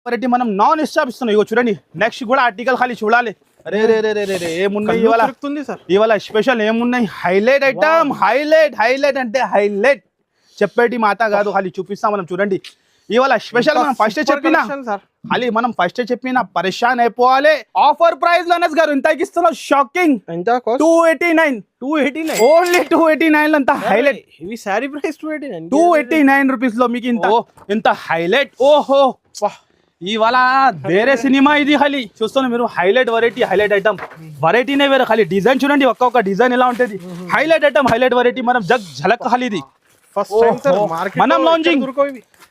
Variety మనం non stop ఇస్తున్నాం. ఇగో చూడండి నెక్స్ట్ కూడా ఆర్టికల్ ఖాళీ చూడాలి. అరే రే రే రే రే ఏమున్నాయి ఇవాళ సార్, ఇవాళ స్పెషల్ ఏమున్నాయి? హైలైట్ ఐటమ్, హైలైట్ అంటే హైలైట్ చెప్పేటి మాట కాదు, ఖాళీ చూపిస్తాం మనం. చూడండి ఇవాళ స్పెషల్ మనం ఫస్ట్ చెప్పినా ఖాళీ మనం ఫస్ట్ చెప్పిన పరేషాన్ అయిపోవాలి. ఆఫర్ ప్రైస్ లో అనస్ గారు ఇంతకి ఇస్తున్నాం. షాకింగ్ 289 ఓన్లీ 289 అంత హైలైట్. ఇవి సారీ ప్రైస్ 289 289 రూపీస్ లో మీకు ఇంత హైలైట్. ఓహో ఇవాళ వేరే సినిమా ఇది. ఖాళీ చూస్తున్నా మీరు హైలైట్ వెరైటీ, హైలైట్ ఐటమ్. వెరైటీనే వేరే, ఖాళీ డిజైన్ చూడండి ఒక్కొక్క డిజైన్ ఎలా ఉంటుంది. హైలైట్ ఐటమ్, హైలైట్ వెరైటీ మనం ఝలక్ ఖాళీ ఇది ఫస్ట్ టైం సార్ మార్కెట్ మనం లాంచింగ్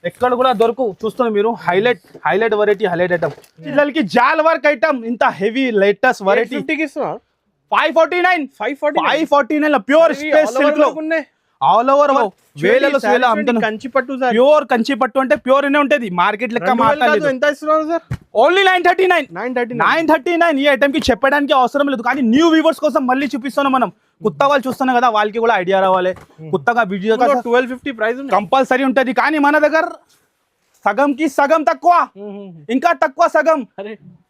ఎక్కడ కూడా దొరకు. చూస్తున్నా మీరు హైలైట్ వెరైటీ, హైలైట్ ఐటమ్. పిల్లలకి జాల్ వర్క్ ఐటమ్ ఇంత heavy latest variety 549 pure space silk లో ఆల్ ఓవర్ వేలలో కంచిపట్టు సార్. ప్యూర్ కంచిపట్టు అంటే ప్యూర్ అనే ఉంటది. మార్కెట్ లెక్క మాట్లాడలేదు. ఎంత ఇస్తున్నారు సార్? ఓన్లీ 939. ఈ ఐటమ్ కి చెప్పడానికి అవసరం లేదు, కానీ న్యూ వ్యూవర్స్ కోసం మళ్ళీ చూపిస్తున్నాం మనం. కొత్త వాళ్ళు చూస్తున్నాం కదా, వాళ్ళకి కూడా ఐడియా రావాలి. కొత్తగా వీడియో 1250 ప్రైస్ కంపల్సరీ ఉంటది, కానీ మన దగ్గర సగం కి సగం తక్కువ, ఇంకా తక్కువ సగం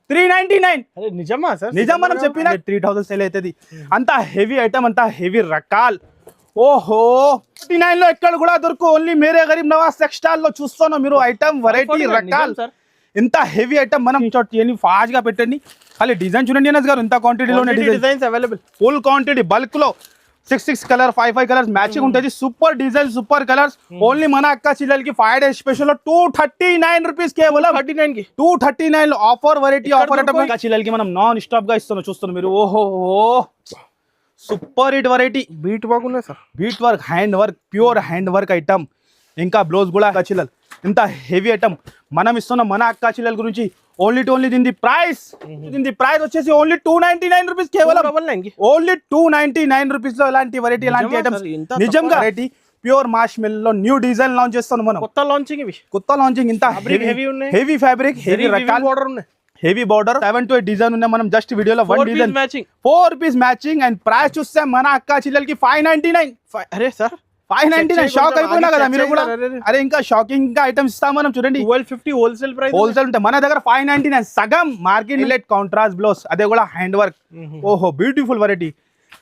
399. నిజమా సార్? నిజం, మనం చెప్పిన 3000 సేల్ అవుతుంది. అంత హెవీ ఐటమ్, అంత హెవీ రకాల్. ఓహో 49 లో ఎక్కడ కూడా దొరకు. ఓన్లీ మేరే గరీబ్ నవాజ్ టెక్స్టైల్ లో చూస్తున్నాం మీరు ఐటమ్ వెరైటీ రకాల్. ఇంత హెవీ ఐటమ్ మనం ఫాస్ట్ గా పెట్టండి. ఖాళీ డిజైన్ చూడండి అనస్ గారు, ఇంత క్వాంటిటీలోనే designs available, full quantity bulk లో 6 కలర్ 5 కలర్స్ మ్యాచింగ్ ఉంటుంది. Super design, super colours. Only మన అక్క చిల్లలకి 5 డేస్ స్పెషల్ 239 రూపీస్ కేవలం. 239 ఆఫర్ వెరైటీ, ఆఫర్ ఐటమ్ అక్క చిల్లలకి మనం నాన్ స్టాప్ గా ఇస్తున్నాం. చూస్తున్నాం మీరు. ఓహో super hit variety. Bead work ఉన్నాయి sir, bead work, hand work, pure hand work item. ఇంకా బ్లౌజ్ కూడా అక్క చిల్లలు ఇంత హెవీ ఐటమ్ మనం ఇస్తున్నాం మన అక్క చిల్లల గురించి. ఓన్లీ దీని ప్రైస్ వచ్చేసి ఓన్లీ 299 రూపీస్ కేవలం. ఓన్లీ 299 రూపీస్ లో ఎలాంటి వెరైటీ, ఎలాంటి ఐటమ్స్ నిజంగా వెరైటీ. ప్యూర్ మాష్ మెల్ లో న్యూ డిజైన్ లాంచ్ చేస్తున్నాం మనం. కొత్త లాంచింగ్ ఇంత హెవీ ఫ్యాబ్రిక్, హెవీ రకాల బోర్డర్ ఉన్నాయి. హెవీ బార్డర్ 7 to 8 డిజైన్ ఉన్నాయి. మనం జస్ట్ వీడియోలో 1 design 4 piece matching. And price చూస్తే మన అక్క చిల్లలకి 599. అరే సార్ 599 షాక్ అయిపోయినా కదా మీరు కూడా. అరే ఇంకా షాకింగ్ ఇంకా ఐటమ్స్ ఇస్తాం మనం. చూడండి 1250 హోల్సేల్ ప్రైస్, హోల్సేల్ ఉంటాయి మన దగ్గర. 599 సగం మార్కెట్ రిలేట్ కాంట్రాస్ట్ బ్లౌజ్, అదే కూడా హ్యాండ్ వర్క్. ఓహో బ్యూటిఫుల్ వెరైటీ.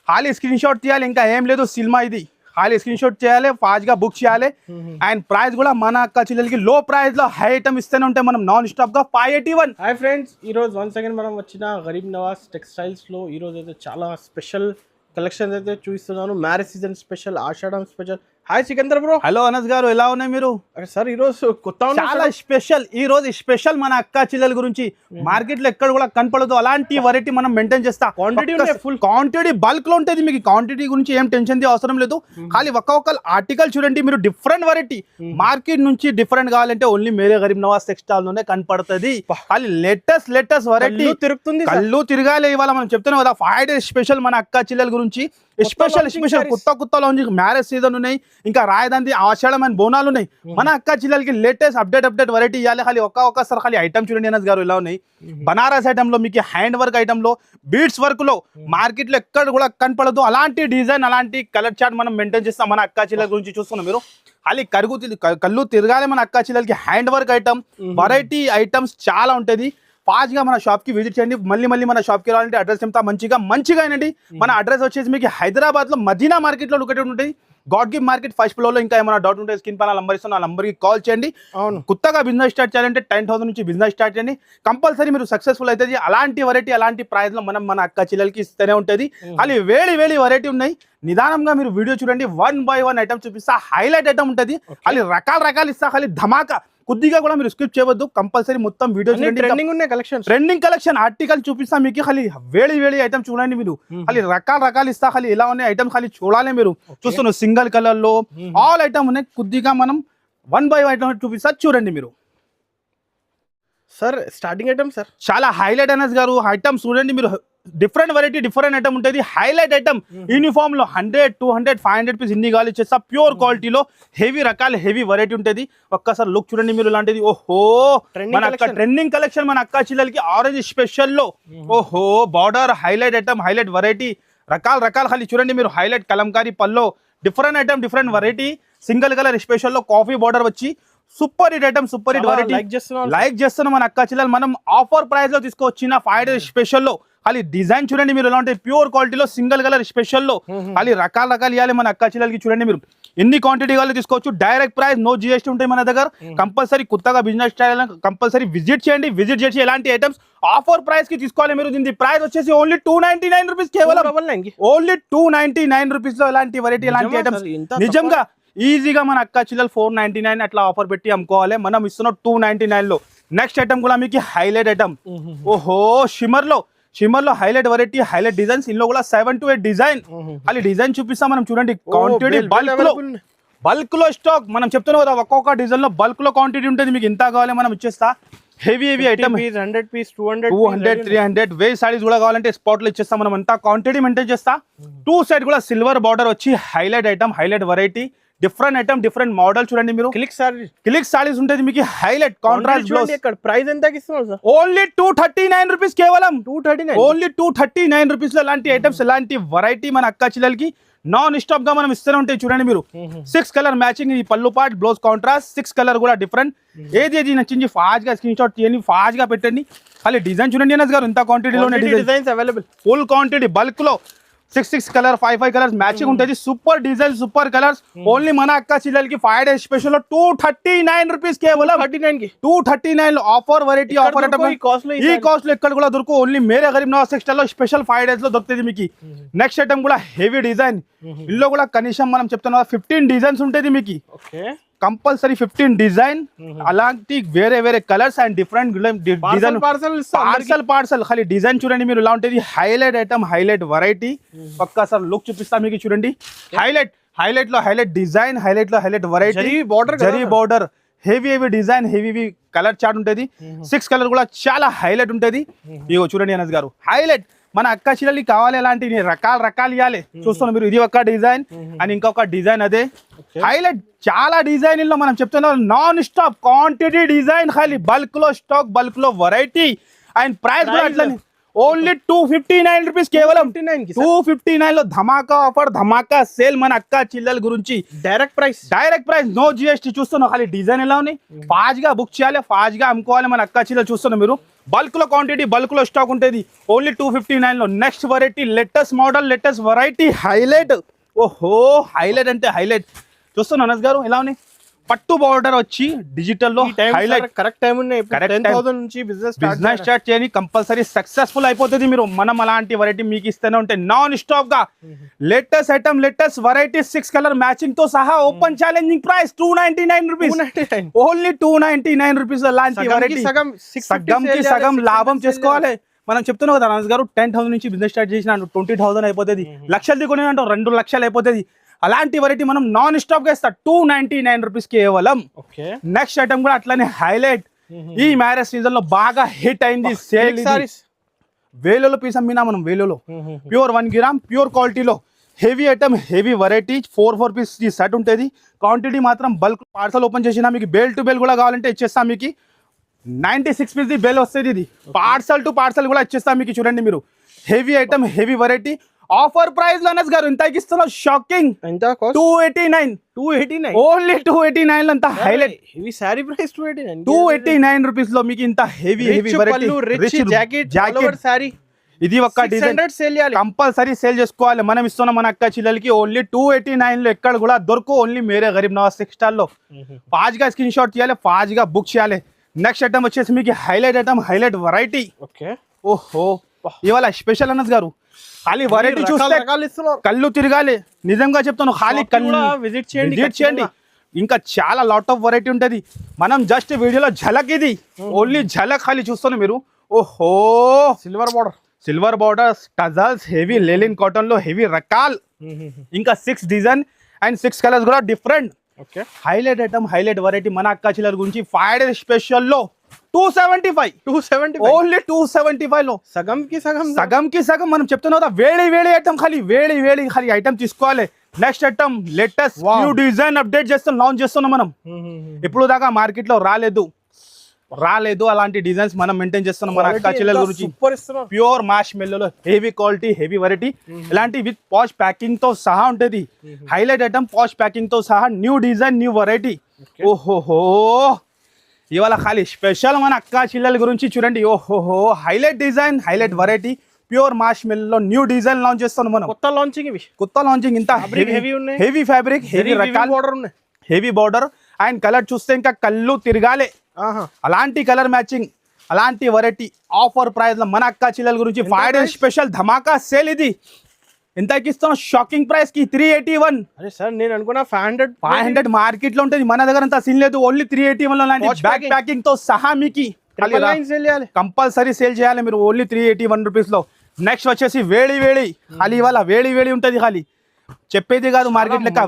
ఖాళీ స్క్రీన్ షాట్ తీయాలి, ఇంకా ఏం లేదు. సినిమా ఇది ఖాళీ స్క్రీన్ షాట్ చేయాలి, ఫాస్ట్ గా బుక్ చేయాలి. అండ్ ప్రైస్ కూడా మన అక్క చిల్లలకి లో ప్రైస్ లో హై ఐటమ్ ఇస్తూనే ఉంటాయి మనం నాన్ స్టాప్ గా. 581. హాయ్ ఫ్రెండ్స్, ఈ రోజు వన్స్ అగైన్ మనం వచ్చిన గరీబ్ నవాజ్ టెక్స్టైల్స్ లో ఈ రోజు అయితే చాలా స్పెషల్ కలెక్షన్స్ అయితే చూపిస్తున్నాను. మ్యారేజ్ సీజన్ స్పెషల్, ఆషాఢం special. Hi Sikandar bro. Hello Anas గారు, ఎలా ఉన్నాయి మీరు? సార్ ఈ రోజు కొత్త చాలా స్పెషల్. ఈ రోజు స్పెషల్ మన అక్క చిల్లల గురించి. మార్కెట్ లో ఎక్కడ కూడా కనపడదు అలాంటి వెరైటీ మనం మెయింటైన్ చేస్తా. క్వాంటిటీ ఫుల్ క్వాంటిటీ బల్క్ లో ఉంటుంది. మీకు క్వాంటిటీ గురించి ఏం టెన్షన్ అవసరం లేదు. ఖాళీ ఒక్కొక్క ఆర్టికల్ చూడండి మీరు. డిఫరెంట్ వెరైటీ, మార్కెట్ నుంచి డిఫరెంట్ కావాలంటే ఓన్లీ మేరే గరీబ్ నవాజ్ టెక్స్టైల్ లోనే కనపడుతుంది. ఖాళీ లేటెస్ట్ వెరైటీ తిరుగుతుంది. కళ్ళు తిరగాలి. ఇవాళ మనం చెప్తున్నాం కదా 5 days స్పెషల్ మన అక్క చిల్లల గురించి. స్పెషల్ కొత్త లాంచింగ్. మ్యారేజ్ సీజన్ ఉన్నాయి, ఇంకా రాయదాంతి ఆషాఢం అండ్ బోనాలు ఉన్నాయి. మన అక్క చిల్లలకి లేటెస్ట్ అప్డేట్ వెరైటీ ఇవ్వాలి. ఖాళీ ఒక్కసారి ఖాళీ ఐటమ్ చూడండి అనస్ గారు ఎలా ఉన్నాయి. బనారస్ ఐటమ్ లో మీకు హ్యాండ్ వర్క్ ఐటమ్ లో, బీడ్స్ వర్క్ లో మార్కెట్ లో ఎక్కడ కూడా కనపడదు అలాంటి డిజైన్, అలాంటి కలర్ చార్ట్ మనం మెయింటైన్ చేస్తాం మన అక్క చిల్లల గురించి. చూస్తున్నాం మీరు. ఖాళీ కళ్ళు తిరగాలి మన అక్క చిల్లలకి. Hand work item, variety items చాలా ఉంటుంది. ఫాస్ట్ గా మన షాప్ కి విజిట్ చేయండి. మళ్ళీ మన షాప్ కి రావాలంటే అడ్రస్ చెప్తా మంచిగా అయినండి. మన అడ్రస్ వచ్చేసి మీకు హైదరాబాద్ లో మదీనా మార్కెట్ లో లొకేటెడ్ ఉంటుంది. God gift market first floor లో. ఇంకా ఏమైనా డౌట్ ఉంటే స్క్రీన్ పైన నంబర్ ఇస్తాను, ఆ నంబర్ కి కాల్ చేయండి. కొత్తగా బిజినెస్ స్టార్ట్ చేయాలంటే 10,000 నుంచి బిజినెస్ స్టార్ట్ చేయండి. కంపల్సరీ మీరు సక్సెస్ఫుల్ అవుతుంది. అలాంటి వెరైటీ, అలాంటి ప్రైస్ లో మన అక్క చిల్లలకి ఇస్తూనే ఉంటుంది. ఖాళీ వేడి వెరైటీ ఉన్నాయి. నిదానంగా మీరు వీడియో చూడండి. 1 by 1 ఐటమ్ చూపిస్తా. హైలైట్ ఐటమ్ ఉంటుంది. ఖాళీ రకాలు ఇస్తా. ఖాళీ ధమాకా కొద్దిగా కూడా మీరు స్కిప్ చేయవద్దు. కంపల్సరీ మొత్తం వీడియో చూడండి. ట్రెండింగ్ కలెక్షన్ ఆర్టికల్ చూపిస్తా మీకు. ఖాళీ వేడి ఐటమ్ చూడండి మీరు. ఖాళీ రకాలు ఇస్తా. ఖాళీ ఎలా ఉన్నాయి ఐటమ్ ఖాళీ చూడాలి మీరు. చూస్తున్నారు సింగిల్ కలర్ లో ఆల్ ఐటమ్ ఉన్నాయి. కొద్దిగా మనం 1 by 1 ఐటమ్ చూపిస్తా, చూడండి మీరు. సార్ స్టార్టింగ్ ఐటమ్ సార్ చాలా హైలైట్ అనస్ గారు. ఐటమ్ చూడండి మీరు. డిఫరెంట్ వెరైటీ, డిఫరెంట్ ఐటమ్ ఉంటుంది. హైలైట్ ఐటమ్ యూనిఫామ్ లో 100, 200, 500 పీస్ ఇన్ని కావాలి చేస్తా. ప్యూర్ క్వాలిటీలో హెవీ రకాల హెవీ వెరైటీ ఉంటుంది. ఒక్కసారి లుక్ చూడండి మీరు. ఇలాంటిది ఓహో ట్రెండింగ్ కలెక్షన్ మన అక్క చిల్లలకి. ఆరెంజ్ స్పెషల్ లో ఓహో border, highlight item, highlight variety, రకాల ఖాళీ చూడండి మీరు. హైలైట్ కలంకారీ పల్లో, different item, different variety. Single colour special లో కాఫీ బార్డర్ వచ్చి super hit item, super hit variety. Like చేస్తున్నాం మన అక్క చెల్లెలు. మనం ఆఫర్ ప్రైస్ లో తీసుకొచ్చిన 5 days స్పెషల్ లో ఖాళీ డిజైన్ చూడండి మీరు ఎలా ఉంటాయి. ప్యూర్ క్వాలిటీలో సింగిల్ కలర్ స్పెషల్ లో ఖాళీ రకాల రకాలు ఇవ్వాలి మన అక్క చెల్లెలకి. చూడండి మీరు ఎన్ని క్వాంటిటీ కావాలో తీసుకోవచ్చు. డైరెక్ట్ ప్రైస్, నో జిఎస్టీ ఉంటాయి మన దగ్గర. కంపల్సరీ కొత్తగా బిజినెస్ స్టైల్ కంపల్సరీ విజిట్ చేయండి. విజిట్ చేసి ఎలాంటి ఐటమ్స్ ఆఫర్ ప్రైస్ కి తీసుకోవాలి మీరు. దీని ప్రైస్ వచ్చేసి ఓన్లీ 299 రూపీస్, కేవలం ఓన్లీ 299 రూపీస్ లో ఎలాంటి వెరైటీ, ఎలాంటి ఐటమ్స్ నిజంగా ఈజీగా మన అక్క చెల్లెలు 499 అట్లా ఆఫర్ పెట్టి అమ్ముకోవాలి. మనం ఇస్తున్నాం 299 లో. నెక్స్ట్ ఐటమ్ కూడా మీకు హైలైట్ ఐటమ్. ఓహో, షిమ్మర్ లో హైలైట్ వెరైటీ, హైలైట్ డిజైన్స్. ఇందులో కూడా 7 to 8 డిజైన్. అది డిజైన్ చూపిస్తాం మనం. చూడండి క్వాంటిటీ బల్క్ లో స్టాక్. మనం చెప్తున్నాం కదా ఒక్కొక్క డిజైన్ లో బల్క్ లో క్వాంటిటీ ఉంటుంది. మీకు ఇంత కావాలి మనం ఇచ్చేస్తా. హెవీ ఐటమ్ 100 పీస్ 200 300 1000 సారీస్ కూడా కావాలంటే స్పాట్ లో ఇచ్చేస్తాం మనం. అంతా క్వాంటిటీ మెయింటైన్ చేస్తా. 2 సైడ్ కూడా సిల్వర్ బార్డర్ వచ్చి highlight item, highlight variety, different item, different model. చూడండి మీరు క్లిక్ సారీస్ ఉంటుంది మీకు. Highlight contrast blouse. ప్రైస్ ఎంత ఇస్తున్నారు సార్? ఓన్లీ 239 రూపీస్, కేవలం 239. ఓన్లీ 239 రూపీస్ లో ఎలాంటి ఐటమ్స్, ఎలాంటి వెరైటీ మన అక్క చెల్లెలకి నాన్ స్టాప్ గా మనం ఇస్తూనే ఉంటాయి. చూడండి మీరు 6 కలర్ మ్యాచింగ్. ఈ పళ్ళు పార్ట్, బ్లౌజ్ కాంట్రాస్ట్, 6 కలర్ కూడా డిఫరెంట్. ఏది నచ్చింది ఫాస్ట్ గా స్క్రీన్ షాట్ తీయండి, ఫాస్ట్ గా పెట్టండి. ఖాళీ డిజైన్ చూడండి అనస్ గారు, ఇంత క్వాంటిటీలో designs available. Full quantity bulk లో 6 కలర్ 5 కలర్స్ మ్యాచింగ్ ఉంటుంది. Super design, super colours. Only మన అక్క చెల్లెలకి 5 days స్పెషల్ లో 239 రూపీస్, కేవలం 239 లో ఆఫర్ వెరైటీ. ఆఫర్ ఈ కాస్ట్ లో ఎక్కడ కూడా దొరుకు. ఓన్లీ మేరే గరీబ్ నవాజ్ టెక్స్టైల్ లో స్పెషల్ 5 days లో దొరుకుతుంది మీకు. నెక్స్ట్ ఐటమ్ కూడా హెవీ డిజైన్. ఇందులో కూడా కనీసం మనం చెప్తున్నా 15 డిజైన్స్ ఉంటుంది మీకు. కంపల్సరీ 15 డిజైన్, అలాంటి వేరే colours and different design. Parcel ఖాళీ డిజైన్ చూడండి మీరు ఎలా ఉంటుంది. Highlight item, highlight variety. ఒక్కసారి లుక్ చూపిస్తా మీకు. చూడండి హైలైట్ లో హైలైట్ డిజైన్, హైలైట్ లో highlight variety, zari border, heavy design, heavy colour chart ఉంటుంది. 6 కలర్ కూడా చాలా హైలైట్ ఉంటుంది. ఇగో చూడండి అనస్ గారు, హైలైట్ మన అక్క చెల్లెలకి కావాలి ఎలాంటి రకాలు ఇవ్వాలి. చూస్తున్నాం మీరు. ఇది ఒక డిజైన్ అండ్ ఇంకొక డిజైన్ అదే హైలైట్. చాలా డిజైన్ లో మనం చెప్తున్నాం నాన్ స్టాప్ క్వాంటిటీ డిజైన్. ఖాళీ బల్క్ లో స్టాక్, బల్క్ లో వెరైటీ అండ్ ప్రైస్ కూడా అట్లా ఓన్లీ 259 రూపీస్, కేవలం 259 లో ధమాకా ఆఫర్, ధమాకా సేల్ మన అక్క చెల్లెల గురించి. Direct price, no GST. చూస్తున్నాం ఖాళీ డిజైన్ ఎలా ఉన్నాయి. ఫాస్ట్ గా బుక్ చేయాలి, ఫాస్ట్ గా అమ్ముకోవాలి మన అక్క చెల్లెలు. చూస్తున్నాం మీరు బల్క్ లో క్వాంటిటీ, బల్క్ లో స్టాక్ ఉంటుంది. ఓన్లీ 259 లో. Next variety latest model, latest variety highlight. ఓహో, హైలైట్ అంటే హైలైట్. చూస్తున్నాం అనస్ గారు ఎలా ఉన్నాయి. పట్టు బార్డర్ వచ్చి డిజిటల్ లో హైలైట్. కరెక్ట్ టైం ఉన్నాయి. 10,000 నుంచి బిజినెస్ స్టార్ట్ చేయండి. కంపల్సరీ సక్సెస్ఫుల్ అయిపోతుంది మీరు. మనం అలాంటి వెరైటీ మీకు ఇస్తూనే ఉంటాయి నాన్ స్టాప్ గా. Latest item, latest variety, 6 colour matching తో సహా. Open challenging price 299 rupees, only 299 rupees. అలాంటి వెరైటీ సగంకి సగం లాభం చేసుకోవాలి. మనం చెప్తున్నాం కదా అనస్ గారు, 10,000 నుంచి బిజినెస్ స్టార్ట్ చేసిన 20,000 అయిపోతుంది. లక్షలది కొని అంటే 2 లక్షలు అయిపోతుంది. అలాంటి వెరైటీ మనం నాన్ స్టాప్ గా ఇస్తా 299 రూపీస్, కేవలం. నెక్స్ట్ ఐటమ్ కూడా అట్లానే హైలైట్. ఈ మ్యారేజ్ సీజన్ లో బాగా హిట్ అయింది సేల్. వేలలో పీస్ అమ్మినా మనం. వేలలో ప్యూర్ 1 గ్రామ్ ప్యూర్ క్వాలిటీలో heavy item, heavy variety. 4 piece ఈ సెట్ ఉంటుంది. క్వాంటిటీ మాత్రం బల్క్. పార్సల్ ఓపెన్ చేసినా మీకు బేల్ టు బేల్ కూడా కావాలంటే ఇచ్చేస్తాం మీకు. 96 పీస్ ది బేల్ వస్తుంది. ఇది పార్సల్ టు పార్సల్ కూడా ఇచ్చేస్తాం మీకు. చూడండి మీరు heavy item, heavy variety. Offer price లో అనస్ గారు ఎంత ఇస్తున్నావు? షాకింగ్. 289 ఓన్లీ 289 లో. అంత highlight heavy sorry price 289 rupees లో మీకు ఇంత హెవీ వెరైటీ. సారీ ఇది ఒక డిజైన్ కంపల్సరీ సేల్ చేసుకోవాలి. మనం ఇస్తున్నాం మన అక్క చెల్లెలకి ఓన్లీ 289 లో. ఎక్కడ కూడా దొరకు. ఓన్లీ మేరే గరీబ్ నవాజ్ టెక్స్టైల్ లో. ఫాస్ట్ గా స్క్రీన్ షాట్ తీయాలి, ఫాస్ట్ గా బుక్ చేయాలి. నెక్స్ట్ ఐటమ్ వచ్చేసి మీకు హైలైట్ ఐటమ్, హైలైట్ వెరైటీ. ఓహో, ఇవాళ స్పెషల్ అనస్ గారు. ఖాళీ వెరైటీ చూస్తే కళ్ళు తిరగాలి. నిజంగా చెప్తాను. ఖాళీ కళ్ళు విజిట్ చేయండి. ఇంకా చాలా లాట్ ఆఫ్ వెరైటీ ఉంటది. మనం జస్ట్ వీడియోలో ఝలక్, ఇది ఓన్లీ ఝలక్. ఖాళీ చూస్తాను మీరు. ఓహో, silver border, tassels, heavy linen cotton లో హెవీ రకాల్. ఇంకా 6 డిజైన్ అండ్ 6 కలర్స్ కూడా different. Highlight item, highlight variety మన అక్క చెల్లెల గురించి. 5 days స్పెషల్ లో 275 ఓన్లీ 275 లో. సగంకి సగం మనం చెప్తున్నాం కదా. వేడి ఐటమ్, ఖాళీ వేడి ఖాళీ ఐటమ్ తీసుకోవాలి. Next item latest new design update చేస్తాం, లాంచ్ చేస్తున్నాం మనం. ఇప్పుడు దాకా మార్కెట్ లో రాలేదు. అలాంటి డిజైన్స్ మనం మెయింటైన్ చేస్తున్నాం మన అక్క చెల్లెల గురించి. ప్యూర్ మాష్ మెల్లో హెవీ క్వాలిటీ, హెవీ వెరైటీ. ఇలాంటి విత్ పాష్ ప్యాకింగ్ తో సహా ఉంటుంది. హైలైట్ ఐటమ్, పాష్ ప్యాకింగ్ తో సహా. New design, new variety. ఓహోహో ఇవాళ ఖాళీ స్పెషల్ మన అక్క చిల్లల గురించి చూడండి. ఓహోహో highlight design, highlight variety, pure మాష్ మిల్లో న్యూ డిజైన్ లాంచ్ చేస్తాను మనం. కొత్త లాంచింగ్ ఇవి, కొత్త లాంచింగ్. ఇంత హెవీ ఉన్నాయి, హెవీ ఫ్యాబ్రిక్, హెవీ రకాల బోర్డర్ ఉన్నాయి, హెవీ బార్డర్ అండ్ కలర్ చూస్తే ఇంకా కళ్ళు తిరగాలే. అలాంటి కలర్ మ్యాచింగ్, అలాంటి వెరైటీ ఆఫర్ ప్రైస్ లో మన అక్క చిల్లల గురించి 5 days స్పెషల్ ధమాకా సేల్. ఇది ఎంతకి ఇస్తాం? షాకింగ్ ప్రైస్ కి 381. అరే సార్ నేను అనుకున్నా 500 మార్కెట్ లో ఉంటుంది, మన దగ్గర అంత సీన్ లేదు. ఓన్లీ 381 లో లాంటి బ్యాక్ ప్యాకింగ్ తో సహా మీకు కంపల్సరీ సేల్ చేయాలి మీరు ఓన్లీ 381 రూపీస్ లో. నెక్స్ట్ వచ్చేసి వేడి వేడి ఖాళీ, ఇవాళ వేడి వేడి ఉంటుంది ఖాళీ, చెప్పేది కాదు. మార్కెట్ లెక్క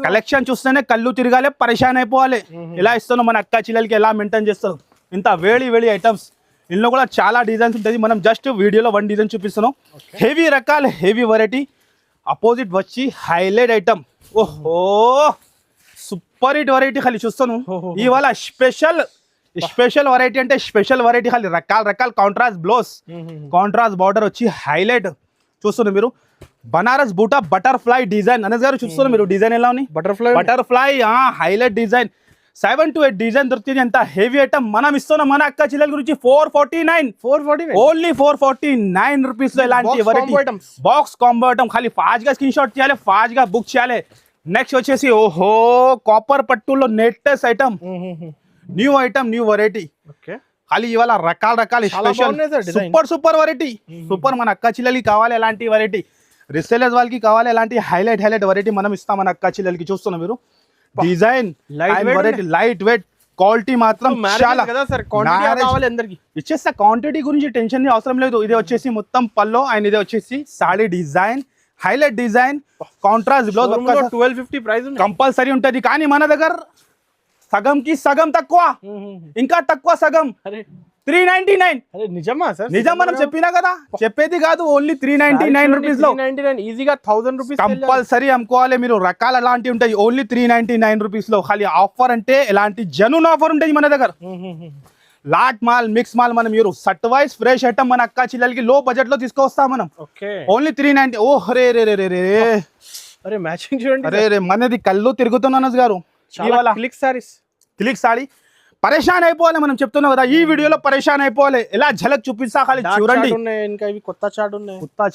కలెక్షన్ చూస్తేనే కళ్ళు తిరగాలి, పరేషాన్ అయిపోవాలి. ఎలా ఇస్తాను మన అక్క చిల్లలకి, ఎలా మెయింటైన్ చేస్తారు ఇంత వేడి వేడి ఐటమ్స్. ఇందులో కూడా చాలా డిజైన్స్ ఉంటుంది, మనం జస్ట్ వీడియోలో 1 డిజైన్ చూపిస్తున్నాం. హెవీ రకాల హెవీ వెరైటీ. అపోజిట్ వచ్చి హైలైట్ ఐటమ్. ఓహో సూపర్ హిట్ వెరైటీ ఖాళీ చూస్తాను ఇవాళ. స్పెషల్ వెరైటీ అంటే స్పెషల్ వెరైటీ ఖాళీ, రకాల రకాల కాంట్రాస్ట్ బ్లౌజ్, కాంట్రాస్ట్ బార్డర్ వచ్చి హైలైట్ చూస్తున్నారు మీరు. బనారస్ బూటా బటర్ఫ్లై డిజైన్. అనస్ గారు చూస్తున్నారు మీరు డిజైన్ ఎలా ఉంది? Butterfly highlight design. 7 to 8 design దొరుకుతుంది. ఎంత హెవీ ఐటమ్ మనం ఇస్తున్నాం మన అక్క చిల్లల గురించి 449 ఓన్లీ 449 రూపీస్ లో. ఇలాంటి వెరైటీ బాక్స్ కాంబో ఐటమ్ ఖాళీ ఫాస్ట్ గా స్క్రీన్ షాట్ చేయాలి, ఫాస్ట్ గా బుక్ చేయాలి. నెక్స్ట్ వచ్చేసి ఓహో కాపర్ పట్టులో నెట్టెస్ item, new item, new variety ఖాళీ ఇవాళ. రకాల రకాల స్పెషల్ సూపర్ వెరైటీ, సూపర్. మన అక్క చిల్లలకి కావాలి ఎలాంటి వెరైటీ, రిసేలర్స్ వాళ్ళకి కావాలి ఎలాంటి హైలైట్ హైలైట్ వెరైటీ మనం ఇస్తాం మన అక్క చిల్లలకి. చూస్తున్నాం మీరు design variety, light weight, quality మాత్రం చాలా. ఇచ్చేస్తా క్వాంటిటీ గురించి టెన్షన్ అవసరం లేదు. ఇది వచ్చేసి మొత్తం పల్లో అండ్ ఇది వచ్చేసి saree design, highlight design, contrast blouse. 1250 price compulsory ఉంటది, కానీ మన దగ్గర సగం కి సగం తక్కువ, ఇంకా తక్కువ సగం 399. నిజమా సార్? నిజం, మనం చెప్పినా కదా, చెప్పేది కాదు. ఓన్లీ 399 రూపీస్ లో ఈజీగా 1000 రూపీస్ కంపల్సరీ అమ్ముకోవాలి మీరు. రకాల అలాంటివి ఉంటాయి ఓన్లీ 399 రూపీస్ లో ఖాళీ. ఆఫర్ అంటే ఎలాంటి జెన్యూన్ ఆఫర్ ఉంటుంది మన దగ్గర. లాట్ మాల్, మిక్స్ మాల్ మనం మీరు సట్ వైస్ ఫ్రెష్ ఐటమ్ మన అక్క చిల్లలకి లో బడ్జెట్ లో తీసుకొస్తాం మనం. ఓన్లీ 390. ఓ రే రే రే రే రే అరే మ్యాచింగ్ చూడండి. అరే రే మనది కళ్ళు తిరుగుతున్నాను గారు. క్లిక్ సారీ పరేషాన్ అయిపోవాలి మనం చెప్తున్నాం కదా, ఈ వీడియోలో పరేషాన్ అయిపోవాలి. ఎలా ఝలక్ చూపిస్తా ఖాళీ చూడండి. కొత్త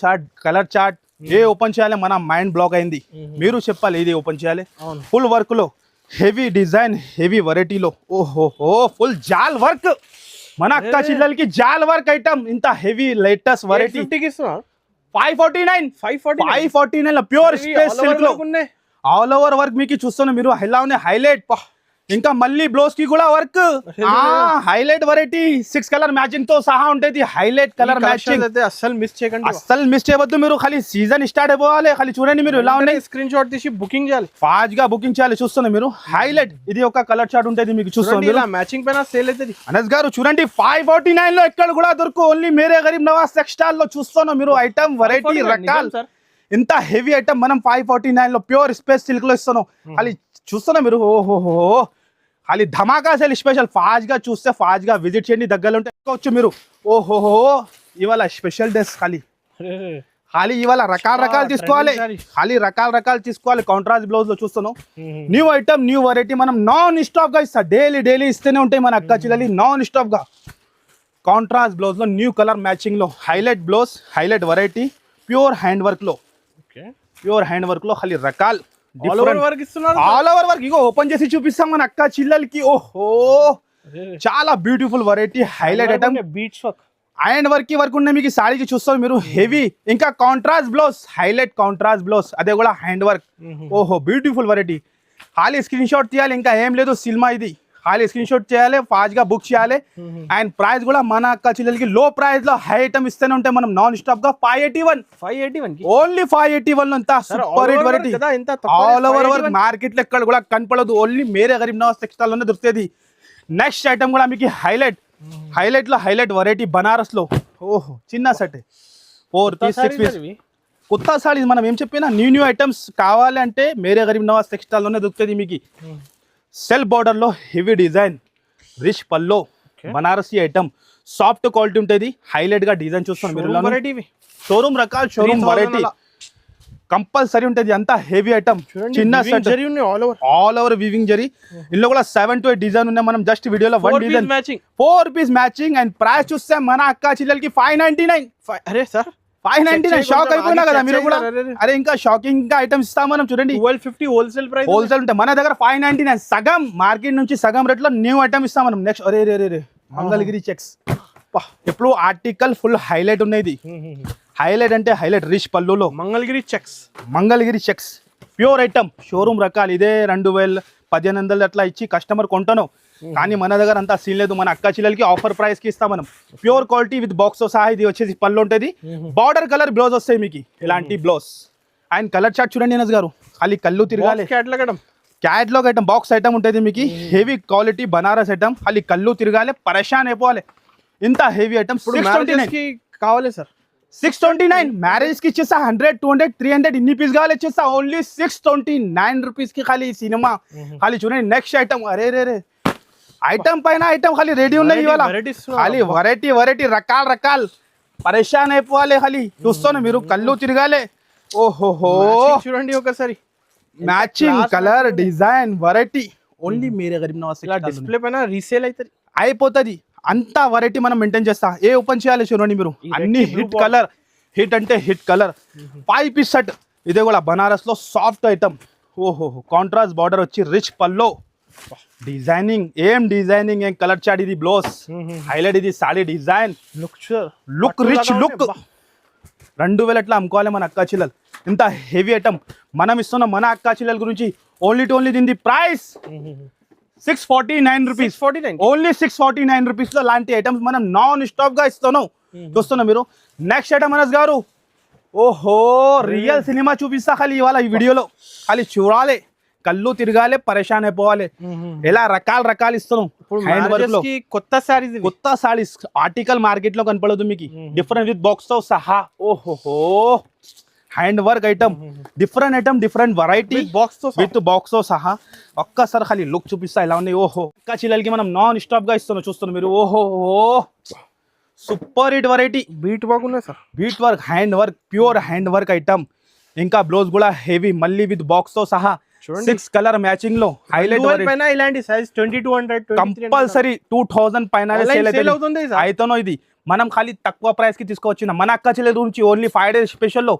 చార్ట్, కలర్ చార్ట్ ఏ ఓపెన్ చేయాలి మన మైండ్ బ్లాక్ అయింది. మీరు చెప్పాలి ఇది ఓపెన్ చేయాలి. ఫుల్ వర్క్ లో హెవీ డిజైన్, హెవీ వెరైటీలో. ఓహోహో ఫుల్ జాల్ వర్క్ మన అక్క చిల్లలకి, జాల్ వర్క్ ఐటమ్. ఇంత heavy latest variety 549 pure space silk లో ఆల్ ఓవర్ వర్క్ మీకు చూస్తున్నా మీరు. ఎలా ఉన్నాయి హైలైట్. ఇంకా మళ్ళీ బ్లౌజ్ కి కూడా work, highlight variety 6 colour matching తో సహా ఉంటుంది. హైలైట్ కలర్ మ్యాచింగ్ అస్సలు మిస్ చేయకండి, అస్సలు మిస్ చేయవద్దు మీరు. ఖాళీ సీజన్ స్టార్ట్ అయిపోవాలి. ఖాళీ చూడండి మీరు ఎలా ఉన్నాయి. స్క్రీన్ షాట్ తీసి బుకింగ్ చేయాలి, ఫాస్ట్ గా బుకింగ్ చేయాలి. చూస్తున్నా మీరు హైలైట్. ఇది ఒక కలర్ చార్ట్ ఉంటుంది మీకు చూస్తున్నా. మ్యాచింగ్ పైన సేల్ అవుతుంది. అనస్ గారు చూడండి 549 లో ఎక్కడ కూడా దొరుకు. ఓన్లీ మేరే గరీబ్ నవాజ్ టెక్స్టైల్ లో చూస్తున్నా మీరు. ఐటమ్ వెరైటీ రకాల ఇంత హెవీ ఐటమ్ మనం 549 లో ప్యూర్ స్పేస్ సిల్క్ లో ఇస్తున్నాం. ఖాళీ చూస్తున్నా మీరు. ఓహోహో ఖాళీ ధమాకా సేల్ స్పెషల్. ఫాస్ట్ గా చూస్తే ఫాస్ట్ గా విజిట్ చేయండి, దగ్గరలో ఉంటే ఎక్కొచ్చు మీరు. ఓహోహో ఇవాళ స్పెషల్ డేస్ ఖాళీ ఇవాళ రకాలు తీసుకోవాలి. ఖాళీ రకాలు తీసుకోవాలి. కాంట్రాస్ట్ బ్లౌజ్ లో చూస్తున్నాం న్యూ ఐటమ్, న్యూ వెరైటీ మనం నాన్ స్టాప్ గా ఇస్తా. డైలీ ఇస్తూనే ఉంటాయి మన అక్క చిల్లలి నాన్ స్టాప్ గా. కాంట్రాస్ట్ బ్లౌజ్ లో న్యూ కలర్ మ్యాచింగ్ లో highlight blouse, highlight variety, pure hand work లో ఖాళీ రకాల్ ఆల్ ఓవర్ వర్క్. ఇగో ఓపెన్ చేసి చూపిస్తాం మన అక్క చిల్లలకి. ఓహో చాలా beautiful variety, highlight item, beads work, iron work ఉన్నాయి మీకు. సారీకి చూస్తాం మీరు హెవీ. ఇంకా contrast blouse, highlight contrast blouse, అదే కూడా హ్యాండ్ వర్క్. ఓహో బ్యూటిఫుల్ వెరైటీ. ఖాళీ స్క్రీన్ షాట్ తీయాలి, ఇంకా ఏం లేదు సినిమా ఇది. ఖాళీ స్క్రీన్ షాట్ చేయాలి, ఫాస్ట్ గా బుక్ చేయాలి. అండ్ ప్రైస్ కూడా మన అక్క చిల్లలకి లో ప్రైస్ లో హై ఐటమ్ ఇస్తూనే ఉంటాయి మనం నాన్ స్టాప్ గా. 581 ఓన్లీ 581 లో ఇంత super hit variety. All over work market లో ఎక్కడ కూడా కనపడదు. ఓన్లీ మేరే గరీబ్ నవాజ్ టెక్స్టైల్ లోనే దొరుకుతుంది. నెక్స్ట్ ఐటమ్ కూడా మీకు హైలైట్ లో హైలైట్ వెరైటీ బనారస్ లో. ఓహో చిన్న సెట్ 4 పీస్ 6 పీస్ కొత్త సారీస్. మనం ఏం చెప్పినా న్యూ ఐటమ్స్ కావాలి అంటే మేరే గరీబ్ నవాజ్ టెక్స్టైల్ లోనే దొరుకుతుంది మీకు. సెల్ బార్డర్ లో హెవీ డిజైన్, రిచ్ పల్లో, బనారసీ ఐటమ్, సాఫ్ట్ క్వాలిటీ ఉంటుంది. హైలైట్ గా డిజైన్ చూస్తాం మీరు. షోరూమ్ రకాల షోరూమ్ వెరైటీ. కంపల్సరీ ఉంటుంది అంతా హెవీ ఐటమ్ చూడండి చిన్న సెట్ జరీ ఉన్నాయి ఆల్ ఓవర్ వీవింగ్ జరీ ఇందులో కూడా 7 to 8 డిజైన్ ఉన్నాయి మనం జస్ట్ వీడియోలో 1 design matching 4 piece matching and price చూస్తే మన అక్క చెల్లెలకి 599 అరే సార్ 599 షాక్ అయిపోయినా కదా మీరు కూడా అరే ఇంకా షాకింగ్ ఇంకా ఐటమ్స్ ఇస్తాం మనం చూడండి 1250 హోల్సేల్ ప్రైస్ హోల్సేల్ ఉంటాయి మన దగ్గర 599 సగం మార్కెట్ నుంచి సగం రేట్ లో న్యూ ఐటమ్ ఇస్తాం మనం నెక్స్ట్ అరే రే రే మంగళగిరి చెక్స్ ఎప్పుడు ఆర్టికల్ ఫుల్ హైలైట్ ఉన్నాయి హైలైట్ అంటే హైలైట్ రిచ్ పల్లులో Mangalagiri checks pure item showroom రకాలు ఇదే 2000-1500 అట్లా ఇచ్చి కస్టమర్ కొంటాను కానీ మన దగ్గర అంతా సీన్ లేదు మన అక్క చెల్లెలకి ఆఫర్ ప్రైస్ కి ఇస్తాం మనం ప్యూర్ క్వాలిటీ విత్ బాక్స్ సహా ఇది వచ్చేసి పళ్ళు ఉంటుంది బార్డర్ కలర్ బ్లౌజ్ వస్తాయి మీకు ఇలాంటి బ్లౌజ్ అండ్ కలర్ చార్ట్ చూడండి అనస్ గారు ఖాళీ కళ్ళు తిరగాలి క్యాట్లాగ్ ఐటమ్ బాక్స్ ఐటమ్ ఉంటుంది మీకు హెవీ క్వాలిటీ బనారస్ ఐటమ్ ఖాళీ కళ్ళు తిరగాలి పరేషాన్ అయిపోవాలి ఇంత హెవీ ఐటమ్ కావాలి సార్ 629 మ్యారేజ్ కి ఇచ్చేస్తా 100, 200, 300 ఇన్ని పీస్ కావాలి ఇచ్చేస్తా ఓన్లీ 629 రూపీస్ కి ఖాళీ సినిమా ఖాళీ చూడండి నెక్స్ట్ ఐటమ్ అరే రే రే ఐటమ్ పైన ఐటమ్ ఖాళీ రెడీ ఉన్నాయి ఇవాళ ఖాళీ వెరైటీ రకాలు పరేషాన్ అయిపోవాలి ఖాళీ చూస్తాను మీరు కళ్ళు తిరగాలి ఓహోహో చూడండి ఒకసారి matching colour design variety only మీరే గరీబ్ నవాజ్ డిస్ప్లే పైన రీసేల్ అవుతుంది అయిపోతుంది అంత వెరైటీ మనం మెయింటైన్ చేస్తా ఏ ఓపెన్ చేయాలి చూడండి మీరు అన్ని హిట్ కలర్ హిట్ అంటే హిట్ కలర్ 5 పీస్ సెట్ ఇదే కూడా బనారస్ లో సాఫ్ట్ ఐటమ్ ఓహో కాంట్రాస్ట్ బార్డర్ వచ్చి రిచ్ పల్లో డిజైనింగ్ ఏం కలర్ చాట్ ఇది బ్లౌజ్ హైలైట్ ఇది saree design look rich look 2000 ఎట్లా అమ్ముకోవాలి మన అక్కా చిల్లలు ఇంత హెవీ ఐటమ్ మనం ఇస్తున్న మన అక్కా చిల్లల గురించి ఓన్లీ దీని ప్రైస్ 649 రూపీస్ ఓన్లీ 649 రూపీస్ లో లాంటి ఐటమ్స్ మనం నాన్ స్టాప్ గా ఇస్తున్నాం చూస్తున్నాం మీరు నెక్స్ట్ ఐటమ్ అనస్ గారు ఓహో రియల్ సినిమా చూపిస్తా ఖాళీ ఇవాళ ఈ వీడియోలో ఖాళీ చూడాలి కళ్ళు తిరగాలి పరేషాన్ అయిపోవాలి ఎలా రకాలు ఇస్తున్నాం హ్యాండ్ వర్క్ లో కొత్త సారీస్ ఆర్టికల్ మార్కెట్ లో కనపడదు మీకు డిఫరెంట్ విత్ బాక్స్ తో సహా ఓహోహో hand work item different variety with box తో సహా ఒక్కసారి ఖాళీ లుక్ చూపిస్తా ఇలా ఉన్నాయి ఓహో అక్క చిల్లలకి మనం నాన్ స్టాప్ గా ఇస్తున్నాం చూస్తున్నాం మీరు ఓహో super hit variety bead work ఉన్నాయి sir bead work hand work pure hand work item ఇంకా బ్లౌజ్ కూడా హెవీ మళ్ళీ విత్ బాక్స్ తో సహా 6 కలర్ మ్యాచింగ్ లో హైలైట్ పైన ఇలాంటి సైజ్ 2200 కంపల్సరీ 2000 పైన అయితేనో ఇది మనం ఖాళీ తక్కువ ప్రైస్ కి తీసుకొచ్చిన మన అక్క చెల్లెల గురించి ఓన్లీ 5 days స్పెషల్ లో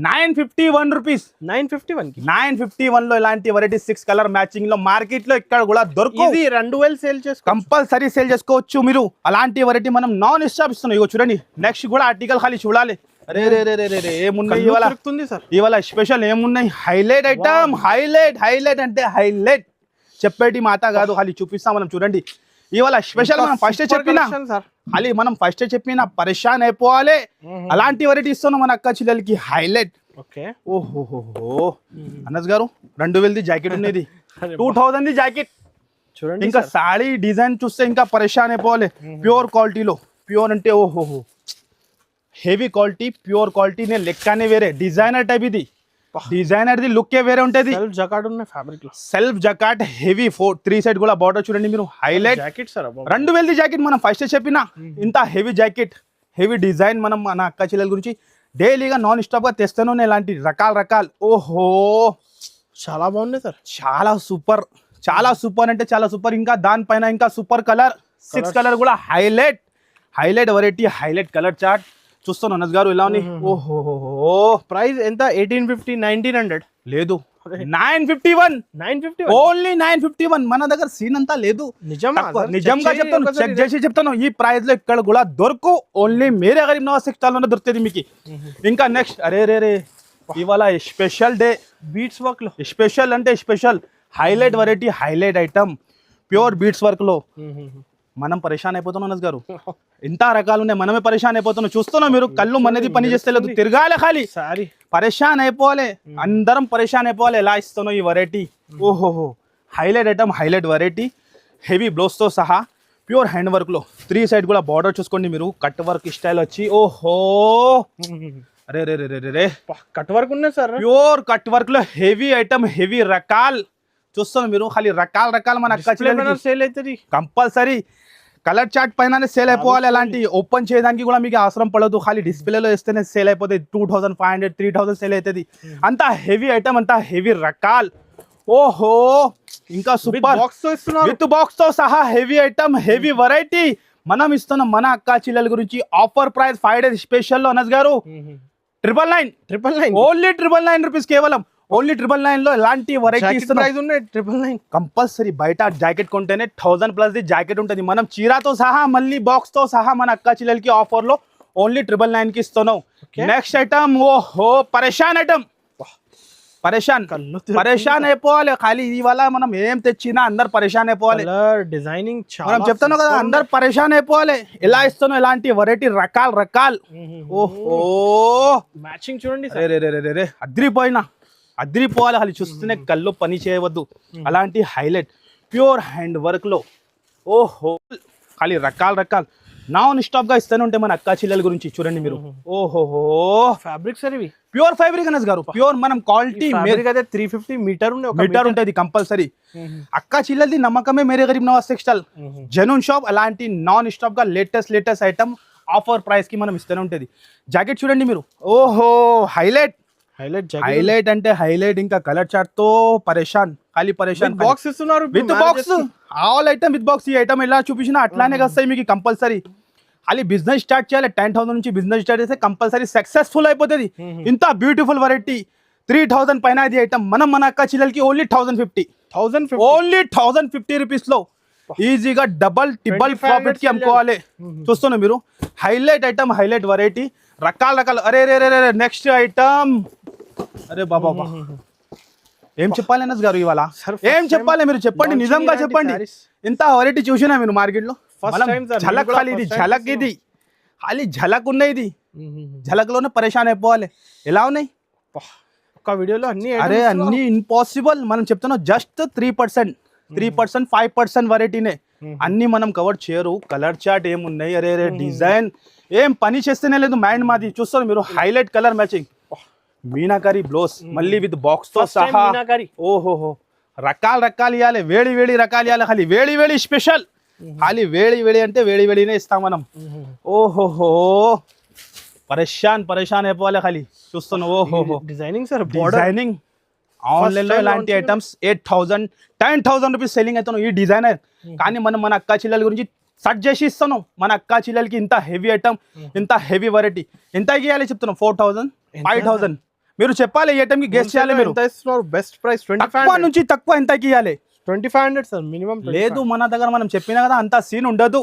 951 రూపీస్ 951 లో ఇలాంటి వెరైటీ 6 కలర్ మ్యాచింగ్ లో మార్కెట్ లో ఇక్కడ కూడా దొరకదు 2000 సేల్ చేసుకో కంపల్సరీ సేల్ చేసుకోవచ్చు మీరు అలాంటి వెరైటీ మనం నాన్ స్టాప్ ఇస్తున్నాం ఇగో చూడండి నెక్స్ట్ కూడా ఆర్టికల్ ఖాళీ చూడాలి అరే రే రే రే రే ఏమున్నాయి ఇవాళ స్పెషల్ ఏమున్నాయి హైలైట్ ఐటమ్ హైలైట్ అంటే హైలైట్ చెప్పేటి మాట కాదు ఖాళీ చూపిస్తాం మనం చూడండి ఇవాళ స్పెషల్ మనం ఫస్ట్ చెప్పిన పరేషాన్ అయిపోవాలి అలాంటి వెరైటీ ఇస్తున్నాం మన అక్క చెల్లెలకి హైలైట్ ఓహోహో అనస్ గారు 2000 జాకెట్ ఉన్నది 2000 జాకెట్ చూడండి ఇంకా సాడీ డిజైన్ చూస్తే ఇంకా పరేషాన్ అయిపోవాలి ప్యూర్ క్వాలిటీలో ప్యూర్ అంటే ఓహోహో హెవీ క్వాలిటీ ప్యూర్ క్వాలిటీ నేను లెక్కనే వేరే డిజైనర్ టైప్ ఇది డిజైనర్ ది లుక్ వేరే ఉంటుంది సెల్ఫ్ జకాట్ హెవీ 3 సైడ్ కూడా బార్డర్ చూడండి మీరు హైలైట్ 2000 జాకెట్ మనం ఫస్ట్ చెప్పిన ఇంత హెవీ జాకెట్ హెవీ డిజైన్ మనం మన అక్క చెల్లెల గురించి డైలీగా నాన్ స్టాప్ గా తెస్తాను ఇలాంటి రకాలు ఓహో చాలా బాగున్నాయి సార్ చాలా సూపర్ అంటే చాలా సూపర్ ఇంకా దానిపైన ఇంకా సూపర్ కలర్ 6 కలర్ కూడా highlight variety highlight colour chart చూస్తాను అనస్ గారు ఇలా ఉన్నాయి ఓహో ప్రైస్ ఎంత 1850 1900 లేదు 951 ఓన్లీ 951 మన దగ్గర సీన్ అంతా లేదు నిజంగా చెప్తాను చెక్ చేసి చెప్తాను ఈ ప్రైస్ లో ఇక్కడ కూడా దొరకు ఓన్లీ మీరే గరీబ్ నవాజ్ టెక్స్టైల్ లోనే దొరుకుతుంది మీకు ఇంకా నెక్స్ట్ అరే రే ఇవాళ స్పెషల్ డే బీట్స్ వర్క్ లో స్పెషల్ అంటే special highlight variety highlight item pure beads work లో మనం పరేషాన్ అయిపోతున్నాం అనస్ గారు ఎంత రకాలు ఉన్నాయి మనమే పరేషాన్ అయిపోతున్నాం చూస్తున్నాం మీరు కళ్ళు మనది పని చేస్తే లేదు తిరగాలి ఖాళీ పరేషాన్ అయిపోవాలి అందరం పరేషాన్ అయిపోవాలి ఎలా ఇస్తున్నాం ఈ వెరైటీ ఓహోహో highlight item highlight variety heavy blouse తో సహా ప్యూర్ హ్యాండ్ వర్క్ లో 3 సైడ్ కూడా బార్డర్ చూసుకోండి మీరు కట్ వర్క్ స్టైల్ వచ్చి ఓహో అరే రే రే రే కట్ వర్క్ ఉన్నాయి సార్ ప్యూర్ కట్ వర్క్ లో హెవీ ఐటమ్ హెవీ రకాల్ చూస్తాం మీరు ఖాళీ రకాలు మన అక్క చెల్లెలకి సేల్ అవుతుంది కంపల్సరీ కలర్ చార్ట్ పైన సేల్ అయిపోవాలి, అలాంటి ఓపెన్ చేయడానికి కూడా మీకు అవసరం పడదు, ఖాళీ డిస్ప్లేలో వేస్తేనే సేల్ అయిపోతుంది. 2500 3000 సేల్ అవుతుంది. అంత హెవీ ఐటమ్, అంత హెవీ రకాల్. ఓహో ఇంకా సూపర్ విత్ బాక్స్ తో సహా హెవీ ఐటమ్, హెవీ వెరైటీ మనం ఇస్తున్నాం మన అక్క చెల్లెల గురించి. ఆఫర్ ప్రైస్ 5 days స్పెషల్ లో అనస్ గారు 999 ఓన్లీ 999 రూపీస్ కేవలం. ఓన్లీ 999 లో ఎలాంటి వెరైటీ ఇస్తున్నాం. కంపల్సరీ బయట జాకెట్ కొంటేనే 1000+ ది జాకెట్ ఉంటుంది. మనం చీరాతో సహా మళ్ళీ బాక్స్ తో సహా మన అక్క చెల్లెలకి ఆఫర్ లో ఓన్లీ 999 కి ఇస్తున్నాం. నెక్స్ట్ ఐటమ్ ఓహో పరేషాన్ ఐటమ్, పరేషాన్ అయిపోవాలి. ఖాళీ ఇవాళ మనం ఏం తెచ్చినా అందరు పరేషాన్ అయిపోవాలి. డిజైనింగ్ మనం చెప్తాను కదా అందరు పరేషాన్ అయిపోవాలి. ఎలా ఇస్తాను ఎలాంటి వెరైటీ రకాల్. ఓహో మ్యాచింగ్ చూడండి, అద్రిపోవాలి. ఖాళీ చూస్తూనే కళ్ళు పని చేయవద్దు. అలాంటి హైలైట్ ప్యూర్ హ్యాండ్ వర్క్ లో ఓహో ఖాళీ రకాల్ నాన్ స్టాప్ గా ఇస్తూనే ఉంటాయి మన అక్క చెల్లెల గురించి. చూడండి మీరు ఓహోహో ఫ్యాబ్రిక్స్ అనేవి ప్యూర్ ఫ్యాబ్రిక్ అనస్ గారు, ప్యూర్ మనం క్వాలిటీ 350 మీటర్ ఉంటుంది కంపల్సరీ. అక్క చెల్లెలది నమ్మకమే Mere Gareeb Nawaz textile genuine shop. అలాంటి నాన్ స్టాప్ గా లేటెస్ట్ ఐటమ్ ఆఫర్ ప్రైస్ కి మనం ఇస్తూనే ఉంటుంది. జాకెట్ చూడండి మీరు ఓహో హైలైట్ అంటే హైలైట్. ఇంకా కలర్ చార్ట్ తో పరేషాన్, ఖాళీ పరేషాన్. బాక్స్ ఇస్తున్నారు with box, all item with box. ఈ ఐటమ్ ఎలా చూపించినా అట్లానే వస్తాయి మీకు కంపల్సరీ. ఖాళీ బిజినెస్ స్టార్ట్ చేయాలి, 10,000 నుంచి బిజినెస్ స్టార్ట్ చేస్తే కంపల్సరీ సక్సెస్ఫుల్ అయిపోతుంది. ఇంత బ్యూటిఫుల్ వెరైటీ 3000 పైన ఇది ఐటమ్. మనం మన అక్క చెల్లెలకి ఓన్లీ 1050 ఓన్లీ 1050 రూపీస్ లో ఈజీగా డబల్ టిబల్ ప్రాఫిట్ కి అమ్ముకోవాలి. చూస్తున్నా మీరు హైలైట్ ఐటమ్, హైలైట్ వెరైటీ రకాల. అరే నెక్స్ట్ ఐటమ్. అరే బాబా ఏం చెప్పాలి అనస్ గారు ఇవాళ, ఏం చెప్పాలి మీరు చెప్పండి, నిజంగా చెప్పండి. ఇంత వెరైటీ చూసినా మీరు మార్కెట్ లో. ఝలక్ ఇది ఖాళీ ఝలక్ ఉన్నాయి. ఇది ఝలక్ లోనే పరేషాన్ అయిపోవాలి. ఎలా ఉన్నాయి ఒక వీడియోలో అన్ని. అరే అన్ని ఇంపాసిబుల్. మనం చెప్తున్నాం జస్ట్ 3%, 5% వెరైటీనే. అన్ని మనం కవర్ చేయరు. కలర్ చార్ట్ ఏమున్నాయి, అరే డిజైన్ ఏం పని చేస్తేనే లేదు మైండ్ మాది. చూస్తారు మీరు highlight colour matching meenakari blouse మళ్ళీ విత్ బాక్స్ తో సహా. ఓహోహో రకాలు ఇవ్వాలి, వేడి రకాలు ఇవ్వాలి. ఖాళీ వేడి స్పెషల్. ఖాళీ వేడి అంటే వేడినే ఇస్తాం మనం. ఓహోహో పరేషాన్ అయిపోవాలి. ఖాళీ చూస్తున్నాం ఓహోహో డిజైనింగ్ ఆన్లైన్ లో ఇలాంటి ఐటమ్స్ 8,000 10,000 రూపీస్ సెల్లింగ్ అవుతాను ఈ డిజైనర్. కానీ మనం మన అక్క చెల్లెల గురించి సెట్ చేసి ఇస్తాను. మన అక్క చెల్లెలకి ఇంత హెవీ ఐటమ్, ఇంత హెవీ వెరైటీ ఎంత ఇవ్వాలి చెప్తున్నాం. 4,000 5,000 మీరు చెప్పాలి. ఈ ఐటమ్ కి గెస్ట్ చేయాలి మీరు. బెస్ట్ ప్రైస్ తక్కువ నుంచి తక్కువ ఎంతకి ఇవ్వాలి. 2500 సార్ మినిమం. లేదు మన దగ్గర మనం చెప్పినా కదా అంత సీన్ ఉండదు.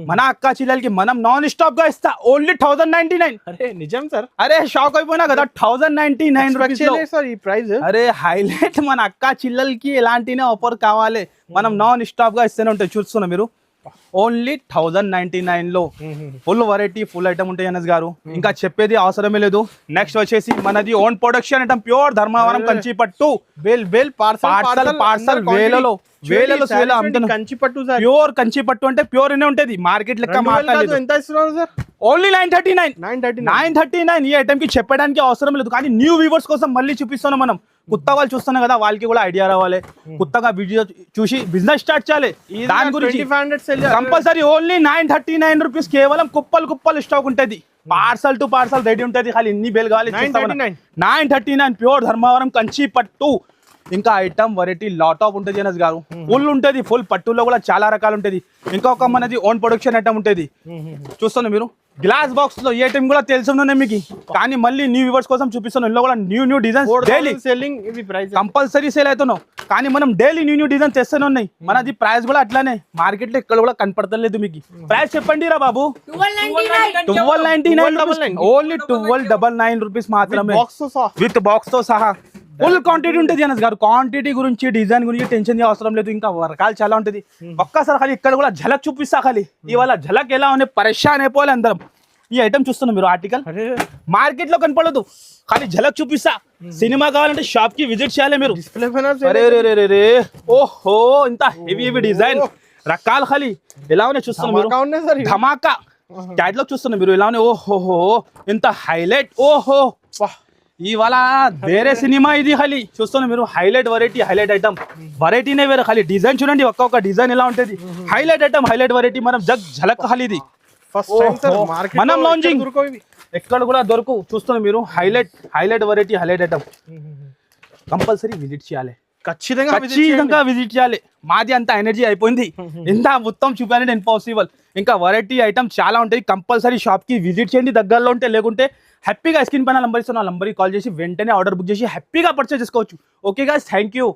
మన అక్క చెల్లెలకి మనం నాన్ స్టాప్ గా ఇస్తా ఓన్లీ 1099. అరే నిజం సార్, అరే షాక్ అయిపోయినా కదా 1099 రూపీస్ సార్ ఈ ప్రైస్. అరే హైలైట్ మన అక్క చెల్లెలకి ఎలాంటినే ఆఫర్ కావాలి మనం నాన్ స్టాప్ గా ఇస్తూనే ఉంటాయి. చూస్తున్నా మీరు ఓన్లీ 1099 లో ఫుల్ వెరైటీ ఫుల్ ఐటమ్ ఉంటాయి అనస్ గారు. ఇంకా చెప్పేది అవసరమే లేదు. నెక్స్ట్ వచ్చేసి మనది own production item pure Dharmavaram Kanchi పట్టు. బేల్ పార్సల్ వేలలో కంచి పట్టు సార్. ప్యూర్ కంచి పట్టు అంటే ప్యూర్ అనే ఉంటది. మార్కెట్ లెక్క మాట్లాడలేదు. ఎంత ఇస్తున్నారు సార్? ఓన్లీ 939. ఈ ఐటమ్ కి చెప్పడానికి అవసరం లేదు. కానీ న్యూ వ్యూవర్స్ కోసం మళ్ళీ చూపిస్తున్నాం మనం. కొత్త వాళ్ళు చూస్తున్నాం కదా వాళ్ళకి కూడా ఐడియా రావాలి. కొత్తగా వీడియో చూసి బిజినెస్ స్టార్ట్ చేయాలి. దాని గురించి కంపల్సరీ ఓన్లీ 939 రూపీస్ కేవలం కుప్పలు స్టాక్ ఉంటుంది. పార్సల్ టు పార్సల్ రెడీ ఉంటుంది. ఖాళీ ఎన్ని బేల్ కావాలి 939 ప్యూర్ ధర్మవరం కంచి పట్టు. ఇంకా ఐటమ్ వెరైటీ లాట్ ఆఫ్ ఉంటుంది అనస్ గారు. ఫుల్ ఉంటుంది. ఫుల్ పట్టులో కూడా చాలా రకాలు ఉంటుంది. ఇంకొక మనది ఓన్ ప్రొడక్షన్ ఐటమ్ ఉంటుంది. చూస్తున్నా మీరు గ్లాస్ బాక్స్ లో ఏ ఐటమ్ కూడా తెలుసున్నాయి మీకు. కానీ మళ్ళీ న్యూ వ్యూవర్స్ కోసం చూపిస్తున్నాం. ఇందులో కూడా న్యూ డిజైన్స్ డైలీ సెల్లింగ్ ఇవి ప్రైస్ కంపల్సరీ సేల్ అవుతున్నాం. కానీ మనం డైలీ న్యూ డిజైన్ తెస్తూనే ఉన్నాయి. మనది ప్రైస్ కూడా అట్లానే మార్కెట్ లో ఇక్కడ కూడా కనపడతలేదు మీకు. ప్రైస్ చెప్పండి రా బాబు. 1299 ఓన్లీ 1299 రూపీస్ మాత్రమే విత్ బాక్స్ తో సహా. ఫుల్ క్వాంటిటీ ఉంటుంది అనస్ గారు. క్వాంటిటీ గురించి డిజైన్ గురించి టెన్షన్ అవసరం లేదు. ఇంకా రకాలు చాలా ఉంటుంది. ఒక్కసారి ఖాళీ ఇక్కడ కూడా ఝలక్ చూపిస్తా. ఖాళీ ఇవాళ ఝలక్ ఎలా ఉన్నాయి పరేషాన్ అయిపోవాలి అందరం. ఈ ఐటమ్ చూస్తున్నాం మీరు ఆర్టికల్ మార్కెట్ లో కనపడదు. ఖాళీ ఝలక్ చూపిస్తా. సినిమా కావాలంటే షాప్ కి విజిట్ చేయాలి మీరు. ఓహో ఇంత హెవీ డిజైన్ రకాలు ఖాళీ ఎలా ఉన్నాయి చూస్తున్నాం మీరు. ధమాకా క్యాటలాగ్ చూస్తున్నాం మీరు ఎలా ఉన్నాయి. ఓహోహో ఇంత హైలైట్. ఓహో ఇవాళ వేరే సినిమా ఇది ఖాళీ చూస్తున్నా మీరు హైలైట్ ఐటమ్ వెరైటీనే వేరే ఖాళీ డిజైన్ చూడండి ఒక్కొక్క డిజైన్ ఎలా ఉంటుంది హైలైట్ ఐటమ్ హైలైట్ వెరైటీ మనం ఝలక్ ఖాళీ ఇది ఫస్ట్ టైం సార్ మార్కెట్ మనం లాంచింగ్ ఎక్కడ కూడా దొరకు చూస్తున్నా మీరు highlight variety highlight item compulsory visit చేయాలి ఖచ్చితంగా విజిట్ చేయాలి మాది అంత ఎనర్జీ అయిపోయింది ఎంత మొత్తం చూపానంటే ఇంపాసిబుల్ ఇంకా వెరైటీ ఐటమ్ చాలా ఉంటాయి కంపల్సరీ షాప్ కి విజిట్ చేయండి దగ్గరలో ఉంటే లేకుంటే హ్యాపీగా స్క్రీన్ పైన నంబర్ ఇస్తున్నా నంబర్కి కాల్ చేసి వెంటనే ఆర్డర్ బుక్ చేసి హ్యాపీగా పర్చేస్ చేసుకోవచ్చు ఓకే గాయ్స్ థ్యాంక్ యూ